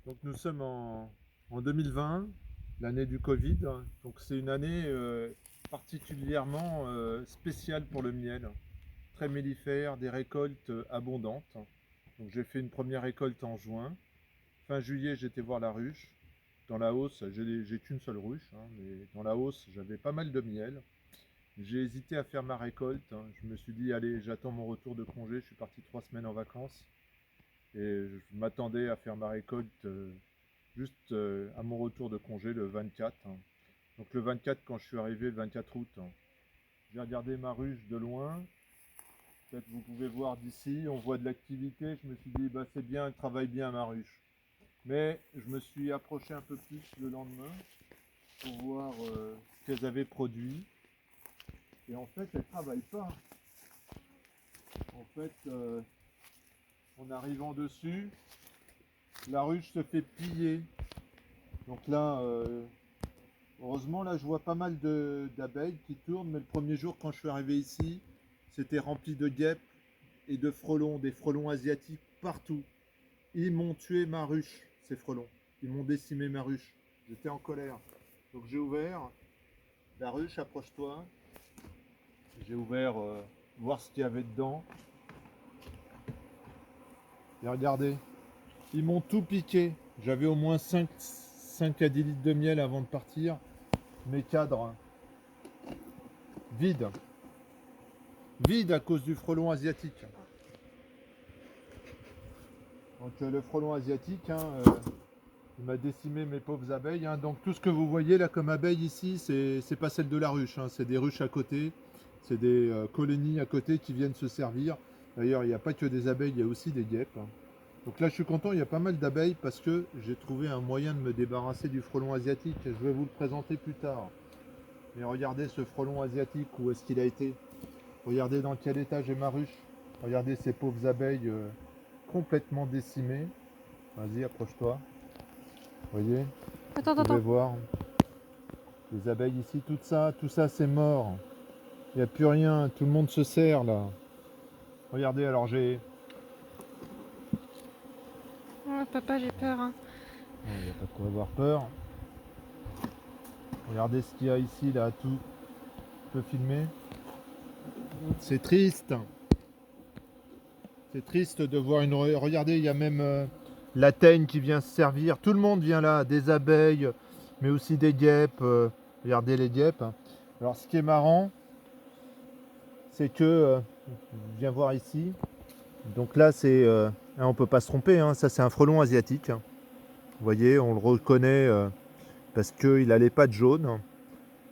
Donc nous sommes en 2020, l'année du Covid. Donc c'est une année particulièrement spéciale pour le miel, très mellifère, des récoltes abondantes. Donc j'ai fait une première récolte en juin. Fin juillet, j'étais voir la ruche. Dans la hausse, j'ai qu'une seule ruche, hein, mais dans la hausse, j'avais pas mal de miel. J'ai hésité à faire ma récolte, hein. Je me suis dit, allez, j'attends mon retour de congé. Je suis parti 3 semaines en vacances et je m'attendais à faire ma récolte juste à mon retour de congé le 24. Donc le 24, quand je suis arrivé le 24 août, j'ai regardé ma ruche de loin. Peut-être vous pouvez voir d'ici, on voit de l'activité. Je me suis dit, bah, c'est bien, elle travaille bien ma ruche. Mais je me suis approché un peu plus le lendemain pour voir ce qu'elles avaient produit. Et en fait, elles ne travaillent pas. En fait, en arrivant dessus, la ruche se fait piller. Donc là, heureusement, là, je vois pas mal d'abeilles qui tournent. Mais le premier jour, quand je suis arrivé ici, c'était rempli de guêpes et de frelons, des frelons asiatiques partout. Ils m'ont tué ma ruche, ces frelons. Ils m'ont décimé ma ruche. J'étais en colère. Donc j'ai ouvert la ruche, approche-toi. J'ai ouvert voir ce qu'il y avait dedans. Et regardez, ils m'ont tout piqué. J'avais au moins 5 à 10 litres de miel avant de partir. Mes cadres, vides. Vides à cause du frelon asiatique. Donc le frelon asiatique, il m'a décimé mes pauvres abeilles. Donc tout ce que vous voyez là comme abeilles ici, c'est pas celle de la ruche. C'est des ruches à côté. C'est des colonies à côté qui viennent se servir. D'ailleurs, il n'y a pas que des abeilles, il y a aussi des guêpes. Donc là, je suis content, il y a pas mal d'abeilles parce que j'ai trouvé un moyen de me débarrasser du frelon asiatique. Je vais vous le présenter plus tard. Mais regardez ce frelon asiatique, où est-ce qu'il a été? Regardez dans quel état j'ai ma ruche. Regardez ces pauvres abeilles complètement décimées. Vas-y, approche-toi. Vous voyez? Attends, Vous pouvez attends. voir les abeilles ici, tout ça c'est mort. Il n'y a plus rien, tout le monde se sert là. Regardez, alors j'ai... Oh, papa, j'ai peur. Hein. Il n'y a pas de quoi avoir peur. Regardez ce qu'il y a ici, là, tout. Je peux filmer. C'est triste. C'est triste de voir une... Regardez, il y a même la teigne qui vient se servir. Tout le monde vient là, des abeilles, mais aussi des guêpes. Regardez les guêpes. Alors ce qui est marrant, c'est que... viens voir ici. Donc là, c'est... on peut pas se tromper, hein. Ça c'est un frelon asiatique. Vous voyez, on le reconnaît parce qu'il a les pattes jaunes.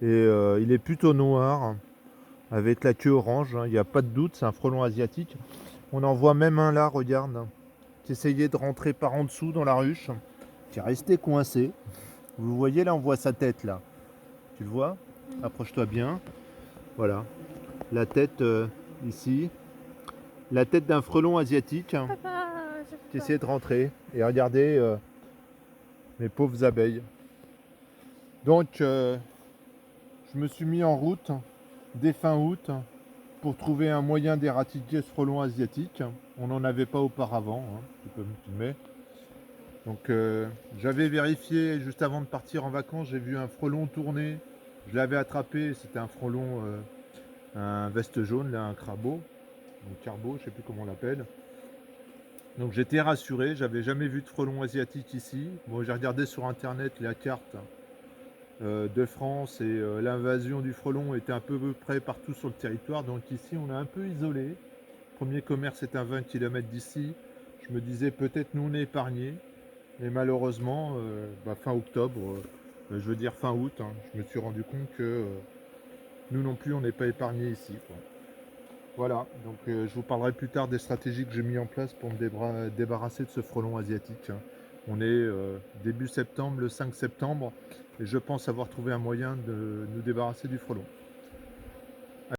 Et il est plutôt noir, avec la queue orange. Il n'y a pas de doute, c'est un frelon asiatique. On en voit même un là, regarde, qui essayait de rentrer par en dessous dans la ruche, qui est resté coincé. Vous voyez là, on voit sa tête là. Tu le vois? Approche-toi bien. Voilà. La tête ici. La tête d'un frelon asiatique Papa, j'ai qui peur. essayait de rentrer. Et regardez mes pauvres abeilles. Donc, je me suis mis en route dès fin août pour trouver un moyen d'éradiquer ce frelon asiatique. On n'en avait pas auparavant, tu peux me filmer. Donc j'avais vérifié juste avant de partir en vacances, j'ai vu un frelon tourner. Je l'avais attrapé, c'était un frelon, un veste jaune, là, un crabeau, un carbo, je sais plus comment on l'appelle. Donc j'étais rassuré, j'avais jamais vu de frelon asiatique ici. Bon, j'ai regardé sur internet la carte de France et l'invasion du frelon était à peu près partout sur le territoire. Donc ici on est un peu isolé. Le premier commerce est à 20 km d'ici. Je me disais peut-être nous on est épargnés. Mais malheureusement, fin octobre, je veux dire fin août, je me suis rendu compte que nous non plus on n'est pas épargnés ici, quoi. Voilà, donc je vous parlerai plus tard des stratégies que j'ai mis en place pour me débarrasser de ce frelon asiatique. On est début septembre, le 5 septembre, et je pense avoir trouvé un moyen de nous débarrasser du frelon.